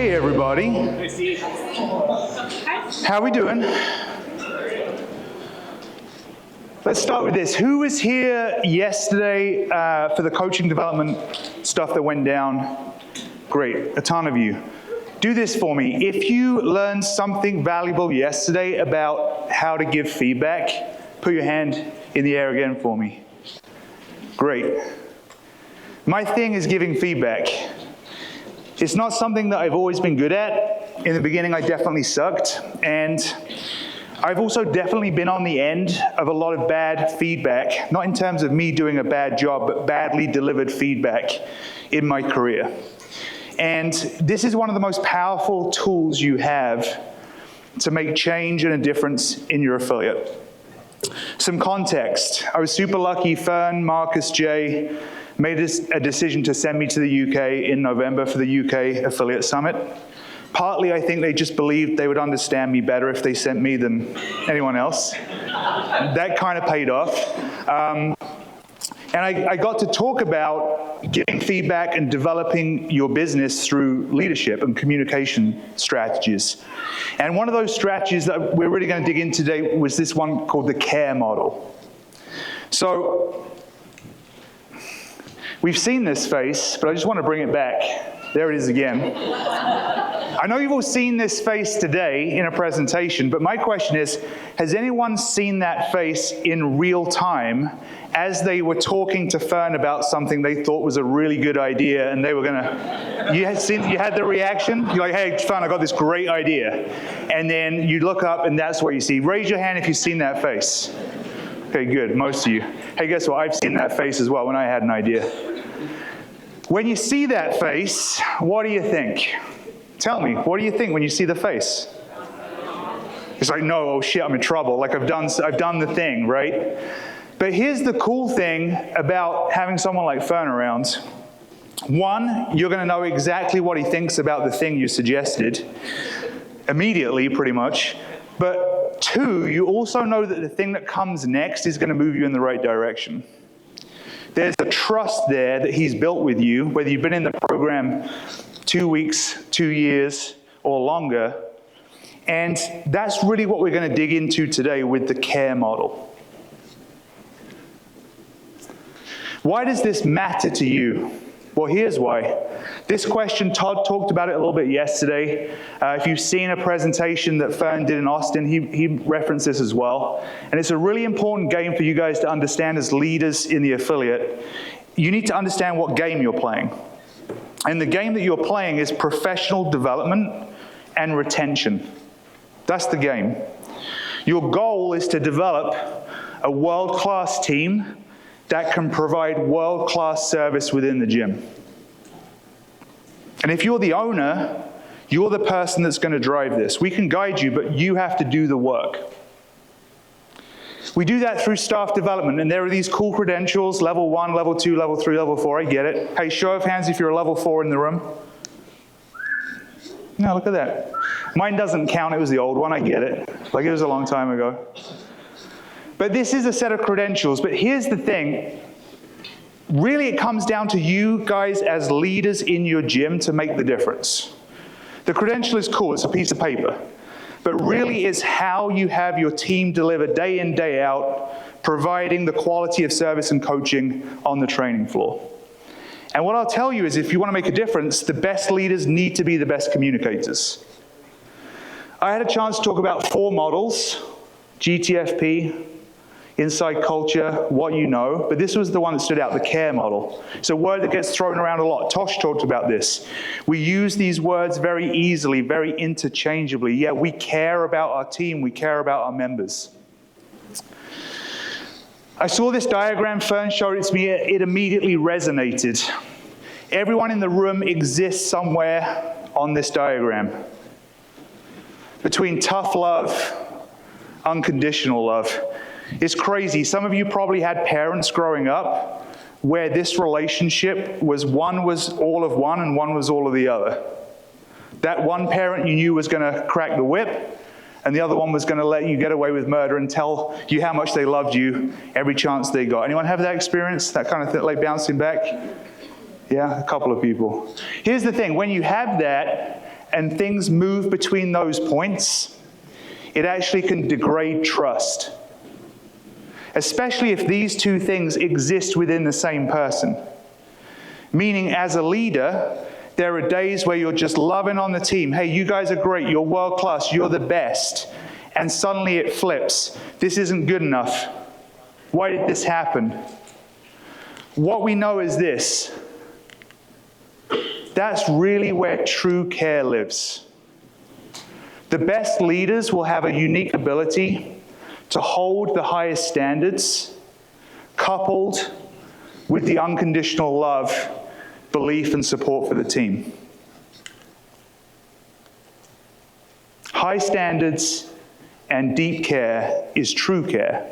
Hey everybody. How are we doing? Let's start with this. Who was here yesterday for the coaching development stuff that went down? Great, a ton of you. Do this for me. If you learned something valuable yesterday about how to give feedback, put your hand in the air again for me. Great. My thing is giving feedback. It's not something that I've always been good at. In the beginning, I definitely sucked. And I've also definitely been on the end of a lot of bad feedback, not in terms of me doing a bad job, but badly delivered feedback in my career. And this is one of the most powerful tools you have to make change and a difference in your affiliate. Some context. I was super lucky. Fern, Marcus, Jay made a decision to send me to the UK in November for the UK Affiliate Summit. Partly, I think they just believed they would understand me better if they sent me than anyone else. That kind of paid off. And I got to talk about giving feedback and developing your business through leadership and communication strategies. And one of those strategies that we're really going to dig in today was this one called the CARE model. So we've seen this face, but I just want to bring it back. There it is again. I know you've all seen this face today in a presentation, but my question is, has anyone seen that face in real time as they were talking to Fern about something they thought was a really good idea and they were gonna, you had the reaction? You're like, hey, Fern, I got this great idea. And then you look up and that's what you see. Raise your hand if you've seen that face. Okay, good, most of you. Hey, guess what? I've seen that face as well when I had an idea. When you see that face, what do you think? Tell me, what do you think when you see the face? It's like, no, oh shit, I'm in trouble. Like I've done the thing, right? But here's the cool thing about having someone like Fern around. One, you're gonna know exactly what he thinks about the thing you suggested, immediately, pretty much. But two, you also know that the thing that comes next is gonna move you in the right direction. There's a trust there that he's built with you, whether you've been in the program 2 weeks, 2 years, or longer. And that's really what we're going to dig into today with the CARE model. Why does this matter to you? Well, here's why. This question, Todd talked about it a little bit yesterday. If you've seen a presentation that Fern did in Austin, he referenced this as well. And it's a really important game for you guys to understand as leaders in the affiliate. You need to understand what game you're playing. And the game that you're playing is professional development and retention. That's the game. Your goal is to develop a world-class team that can provide world-class service within the gym. And if you're the owner, you're the person that's going to drive this. We can guide you, but you have to do the work. We do that through staff development, and there are these cool credentials, level 1, level 2, level 3, level 4, I get it. Hey, show of hands if you're a level 4 in the room. No, look at that. Mine doesn't count, it was the old one, I get it. Like it was a long time ago. But this is a set of credentials, but here's the thing. Really, it comes down to you guys as leaders in your gym to make the difference. The credential is cool, it's a piece of paper. But really, it's how you have your team deliver day in, day out, providing the quality of service and coaching on the training floor. And what I'll tell you is if you want to make a difference, the best leaders need to be the best communicators. I had a chance to talk about 4 models, GTFP, inside culture, what you know, but this was the one that stood out, the CARE model. It's a word that gets thrown around a lot. Tosh talked about this. We use these words very easily, very interchangeably, yet we care about our team, we care about our members. I saw this diagram, Fern showed it to me, it immediately resonated. Everyone in the room exists somewhere on this diagram. Between tough love, unconditional love. It's crazy. Some of you probably had parents growing up where this relationship was one was all of one and one was all of the other. That one parent you knew was going to crack the whip, and the other one was going to let you get away with murder and tell you how much they loved you every chance they got. Anyone have that experience? That kind of thing, like bouncing back? Yeah, a couple of people. Here's the thing. When you have that, and things move between those points, it actually can degrade trust. Especially if these two things exist within the same person. Meaning, as a leader, there are days where you're just loving on the team. Hey, you guys are great, you're world class, you're the best. And suddenly it flips. This isn't good enough. Why did this happen? What we know is this. That's really where true care lives. The best leaders will have a unique ability to hold the highest standards, coupled with the unconditional love, belief, and support for the team. High standards and deep care is true care.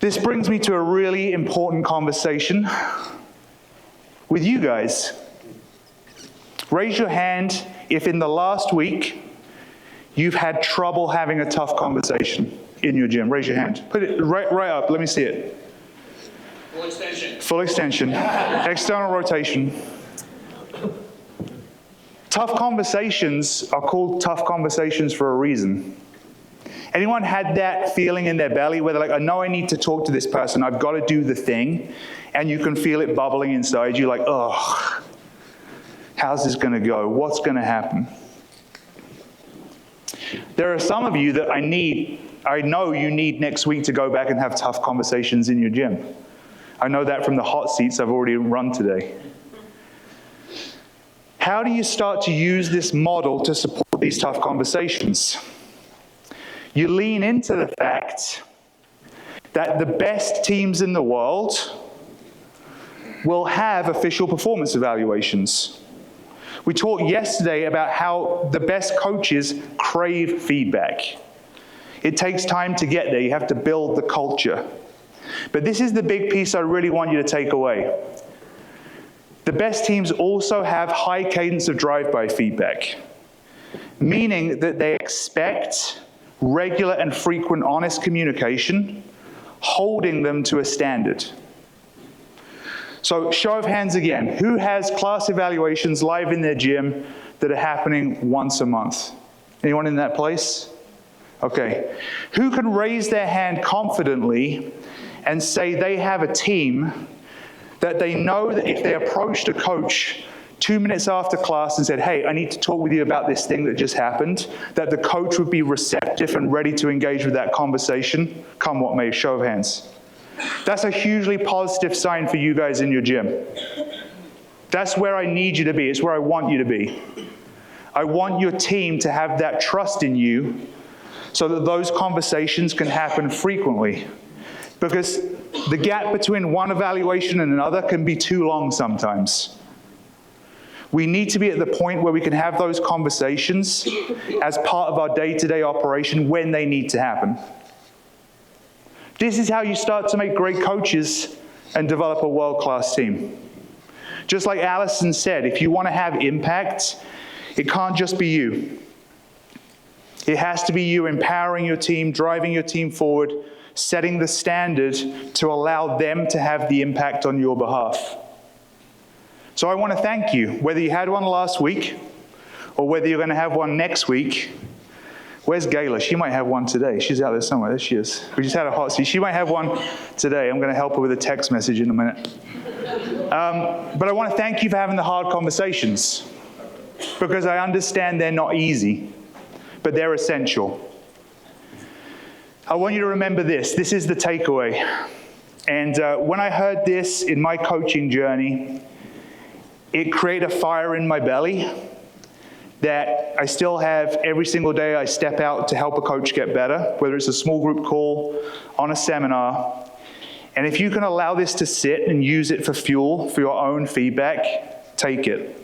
This brings me to a really important conversation with you guys. Raise your hand if in the last week you've had trouble having a tough conversation in your gym. Raise your hand. Put it right up. Let me see it. Full extension. Full extension. External rotation. Tough conversations are called tough conversations for a reason. Anyone had that feeling in their belly where they're like, I know I need to talk to this person, I've got to do the thing, and you can feel it bubbling inside you like, oh, how's this going to go? What's going to happen? There are some of you that I know you need next week to go back and have tough conversations in your gym. I know that from the hot seats I've already run today. How do you start to use this model to support these tough conversations? You lean into the fact that the best teams in the world will have official performance evaluations. We talked yesterday about how the best coaches crave feedback. It takes time to get there. You have to build the culture. But this is the big piece I really want you to take away. The best teams also have high cadence of drive-by feedback, meaning that they expect regular and frequent honest communication, holding them to a standard. So show of hands again. Who has class evaluations live in their gym that are happening once a month? Anyone in that place? Okay. Who can raise their hand confidently and say they have a team that they know that if they approached a coach 2 minutes after class and said, hey, I need to talk with you about this thing that just happened, that the coach would be receptive and ready to engage with that conversation, come what may, show of hands. That's a hugely positive sign for you guys in your gym. That's where I need you to be. It's where I want you to be. I want your team to have that trust in you so that those conversations can happen frequently. Because the gap between one evaluation and another can be too long sometimes. We need to be at the point where we can have those conversations as part of our day-to-day operation when they need to happen. This is how you start to make great coaches and develop a world-class team. Just like Allison said, if you want to have impact, it can't just be you. It has to be you empowering your team, driving your team forward, setting the standard to allow them to have the impact on your behalf. So I want to thank you, whether you had one last week or whether you're going to have one next week. Where's Gayla? She might have one today. She's out there somewhere. There she is. We just had a hot seat. She might have one today. I'm going to help her with a text message in a minute. But I want to thank you for having the hard conversations, because I understand they're not easy, but they're essential. I want you to remember this. This is the takeaway. And when I heard this in my coaching journey, it created a fire in my belly that I still have every single day I step out to help a coach get better, whether it's a small group call, on a seminar. And if you can allow this to sit and use it for fuel, for your own feedback, take it.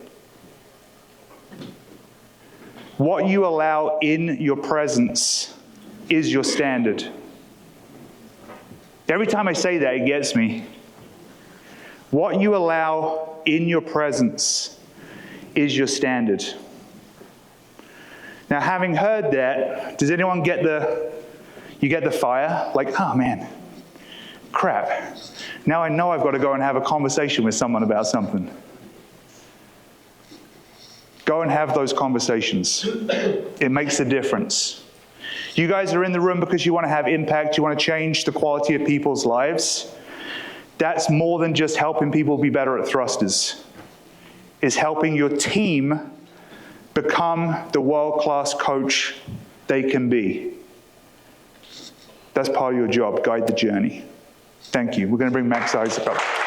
What you allow in your presence is your standard. Every time I say that, it gets me. What you allow in your presence is your standard. Now, having heard that, does anyone get the fire? Like, oh man, crap. Now I know I've got to go and have a conversation with someone about something. Go and have those conversations. It makes a difference. You guys are in the room because you want to have impact, you want to change the quality of people's lives. That's more than just helping people be better at thrusters. It's helping your team become the world-class coach they can be. That's part of your job, guide the journey. Thank you. We're going to bring Max Isaac up.